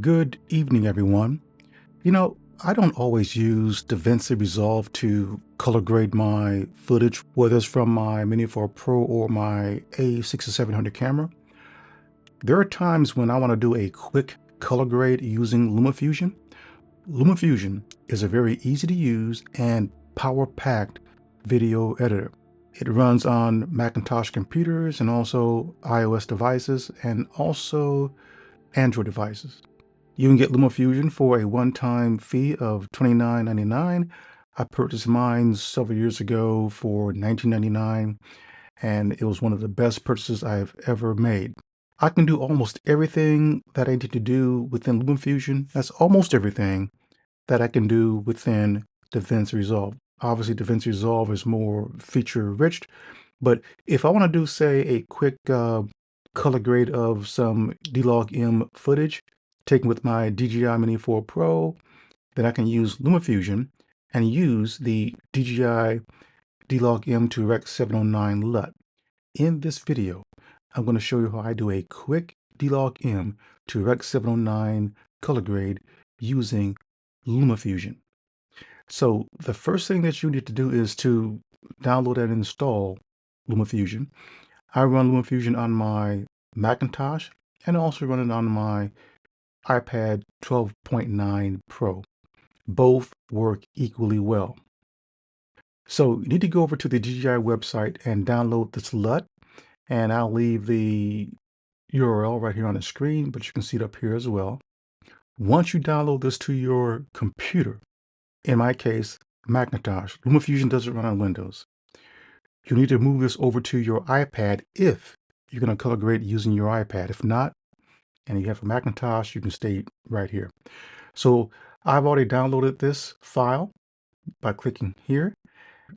Good evening, everyone. I don't always use DaVinci Resolve to color grade my footage, whether it's from my Mini 4 Pro or my A6700 camera. There are times when I want to do a quick color grade using LumaFusion. LumaFusion is a very easy to use and power-packed video editor. It runs on Macintosh computers and also iOS devices and also Android devices. You can get LumaFusion for a one-time fee of $29.99. I purchased mine several years ago for $19.99, and it was one of the best purchases I've ever made. I can do almost everything that I need to do within LumaFusion. That's almost everything that I can do within DaVinci Resolve. Obviously, DaVinci Resolve is more feature-rich, but if I want to do, say, a quick color grade of some DLOG-M footage taken with my DJI Mini 4 Pro, then I can use LumaFusion and use the DJI Dlog-M to Rec. 709 LUT. In this video, I'm going to show you how I do a quick DLOG-M to Rec. 709 color grade using LumaFusion. So the first thing that you need to do is to download and install LumaFusion. I run LumaFusion on my Macintosh and also run it on my iPad 12.9 Pro. Both work equally well. So you need to go over to the DJI website and download this LUT, and I'll leave the URL right here on the screen, but you can see it up here as well. Once you download this to your computer, in my case, Macintosh, LumaFusion doesn't run on Windows. You need to move this over to your iPad if you're going to color grade using your iPad. If not, and you have a Macintosh, you can stay right here. So I've already downloaded this file by clicking here.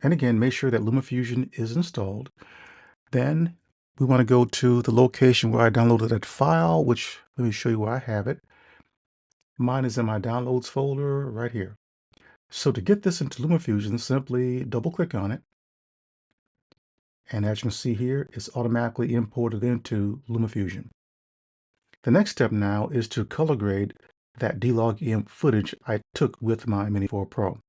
And again, make sure that LumaFusion is installed. Then we want to go to the location where I downloaded that file, which let me show you where I have it. Mine is in my downloads folder right here. So to get this into LumaFusion, simply double click on it. And as you can see here, it's automatically imported into LumaFusion. The next step now is to color grade that DLOG-M footage I took with my Mini 4 Pro.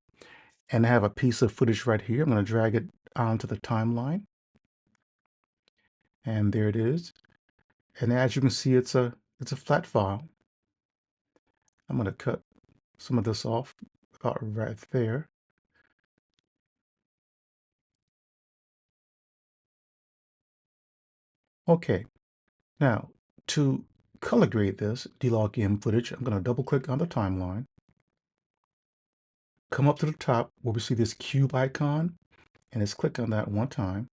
And I have a piece of footage right here. I'm going to drag it onto the timeline. And there it is. And as you can see, it's a flat file. I'm going to cut some of this off about right there. Okay, now to color grade this DLOG-M footage, I'm going to double click on the timeline. Come up to the top where we see this cube icon, and let's click on that one time.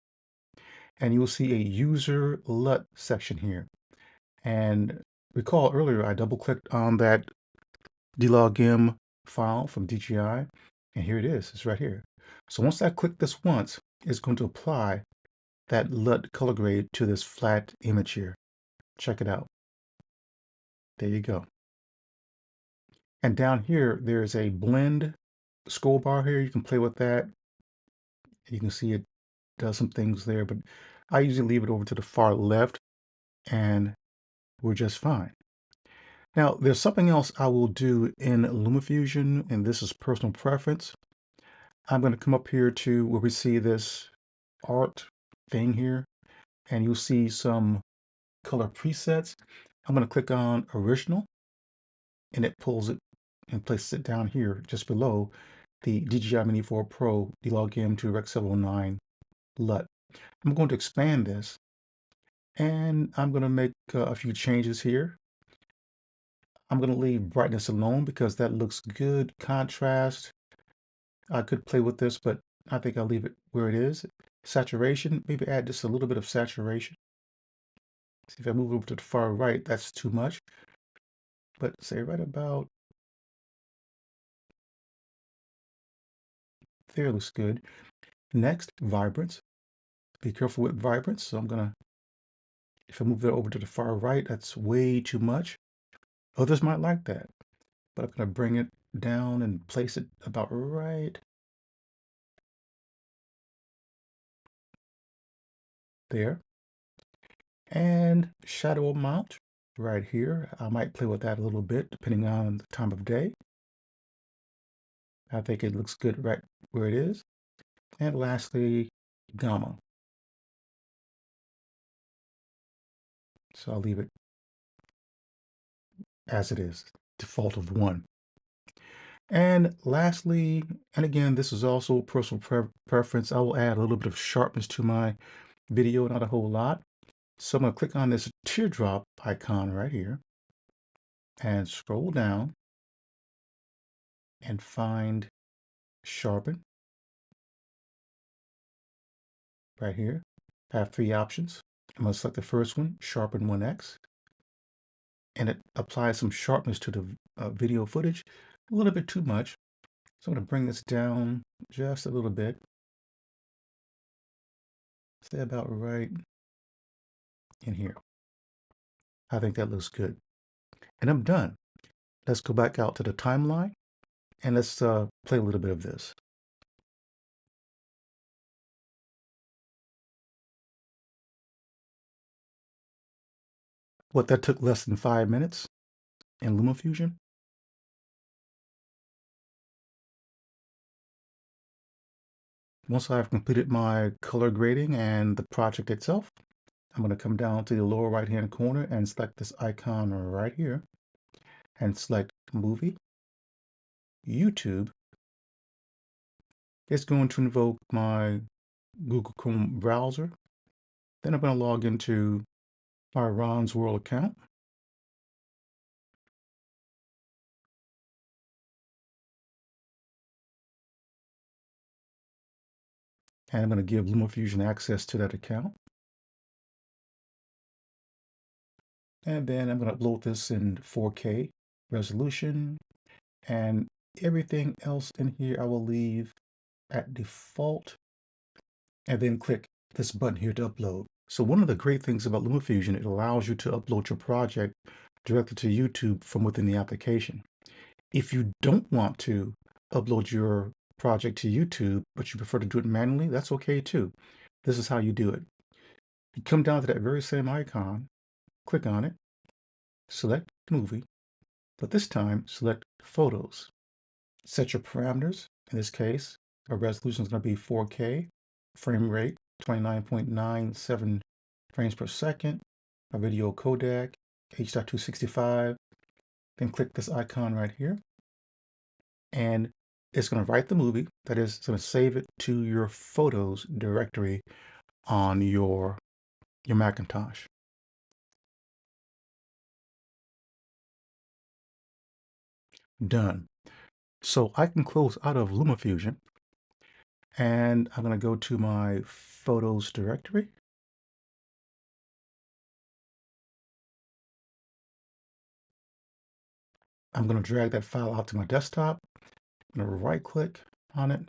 And you will see a user LUT section here. And recall earlier, I double clicked on that DLOG-M file from DJI, and here it is, it's right here. So once I click this once, it's going to apply that LUT color grade to this flat image here. Check it out. There you go. And down here, there's a blend scroll bar here. You can play with that. You can see it does some things there, but I usually leave it over to the far left and we're just fine. Now, there's something else I will do in LumaFusion, and this is personal preference. I'm going to come up here to where we see this art thing here, and you'll see some color presets. I'm going to click on original, and it pulls it and places it down here just below the DJI Mini 4 Pro DLOG-M to Rec. 709 LUT. I'm going to expand this, and I'm going to make a few changes here. I'm going to leave brightness alone because that looks good. Contrast, I could play with this, but I think I'll leave it where it is. Saturation, maybe add just a little bit of saturation. See, if I move over to the far right, that's too much. But say right about there looks good. Next, vibrance. Be careful with vibrance. So I'm gonna, if I move that over to the far right, that's way too much. Others might like that, but I'm gonna bring it down and place it about right there. And shadow amount, right here. I might play with that a little bit depending on the time of day. I think it looks good right where it is. And lastly, gamma. So I'll leave it as it is, default of 1. And lastly, and again, this is also personal preference, I will add a little bit of sharpness to my video, not a whole lot. So I'm going to click on this teardrop icon right here and scroll down and find sharpen right here. I have 3 options. I'm going to select the first one, sharpen 1x, and it applies some sharpness to the video footage, a little bit too much. So I'm going to bring this down just a little bit. Stay about right in here. I think that looks good. And I'm done. Let's go back out to the timeline and let's play a little bit of this. What, that took less than 5 minutes in LumaFusion? Once I've completed my color grading and the project itself, I'm going to come down to the lower right hand corner and select this icon right here and select Movie, YouTube. It's going to invoke my Google Chrome browser. Then I'm going to log into my Ron's World account. And I'm going to give LumaFusion access to that account. And then I'm going to upload this in 4K resolution, and everything else in here I will leave at default, and then click this button here to upload. So one of the great things about LumaFusion, it allows you to upload your project directly to YouTube from within the application. If you don't want to upload your project to YouTube, but you prefer to do it manually, that's okay too. This is how you do it. You come down to that very same icon, click on it, select Movie, but this time select Photos. Set your parameters. In this case, our resolution is going to be 4K, frame rate 29.97 frames per second, our video codec H.265. Then click this icon right here, and it's going to write the movie. That is, it's going to save it to your Photos directory on your Macintosh. Done. So I can close out of LumaFusion, and I'm going to go to my Photos directory. I'm going to drag that file out to my desktop. I'm going to right click on it,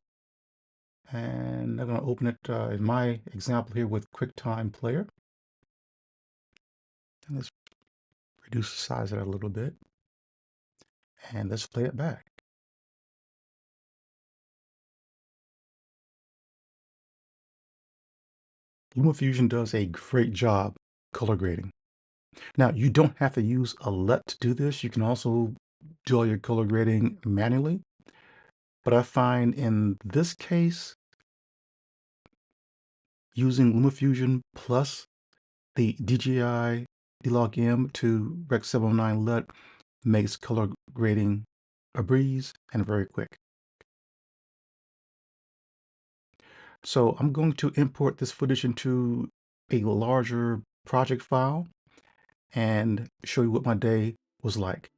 and I'm going to open it in my example here with QuickTime Player. And let's reduce the size of that a little bit, and let's play it back. LumaFusion does a great job color grading. Now, you don't have to use a LUT to do this. You can also do all your color grading manually. But I find in this case, using LumaFusion plus the DJI Dlog-M to Rec. 709 LUT makes color grading a breeze and very quick. So I'm going to import this footage into a larger project file and show you what my day was like.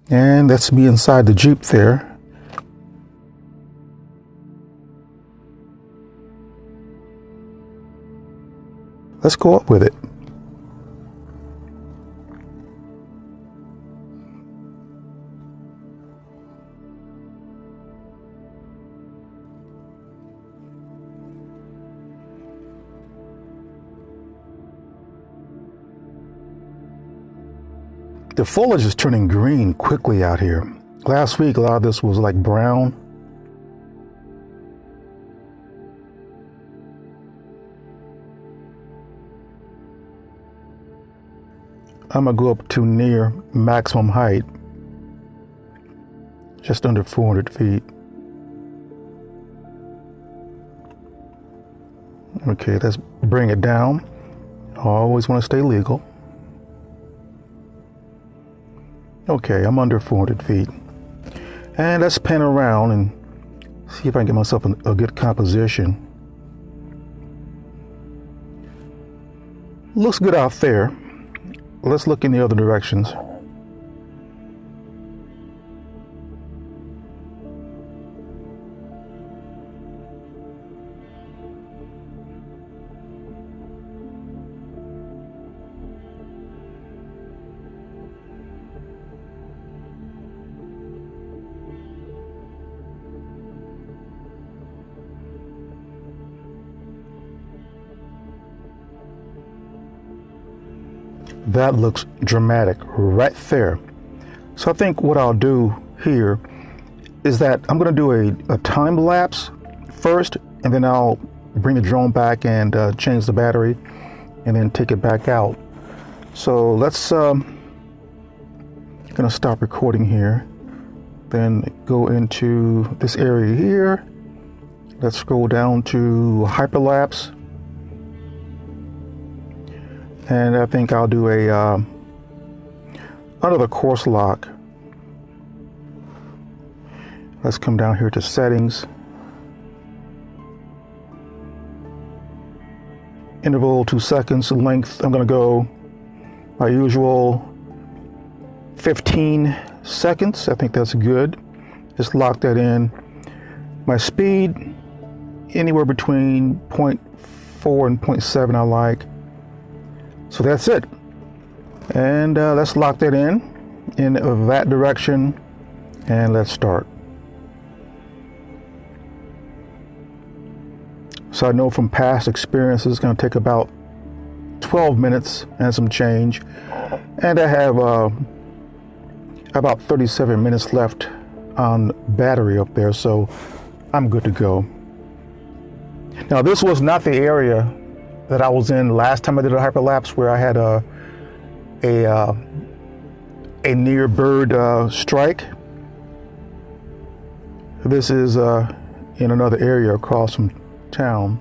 And that's me inside the Jeep there. Let's go up with it. The foliage is turning green quickly out here. Last week, a lot of this was like brown. I'm gonna go up to near maximum height, just under 400 feet. Okay, let's bring it down. I always want to stay legal. Okay, I'm under 400 feet. And let's pan around and see if I can get myself a good composition. Looks good out there. Let's look in the other directions. That looks dramatic right there. So I think what I'll do here is that I'm going to do a time lapse first, and then I'll bring the drone back and change the battery and then take it back out. So let's gonna stop recording here, then go into this area here. Let's scroll down to hyperlapse. And I think I'll do a another course lock. Let's come down here to settings. Interval 2 seconds. Length, I'm gonna go my usual 15 seconds. I think that's good. Just lock that in. My speed, anywhere between 0.4 and 0.7 I like. So that's it. And let's lock that in that direction, and let's start. So I know from past experiences it's going to take about 12 minutes and some change. And I have about 37 minutes left on battery up there, so I'm good to go. Now, this was not the area that I was in last time I did a hyperlapse, where I had a near bird strike. This is in another area across from town.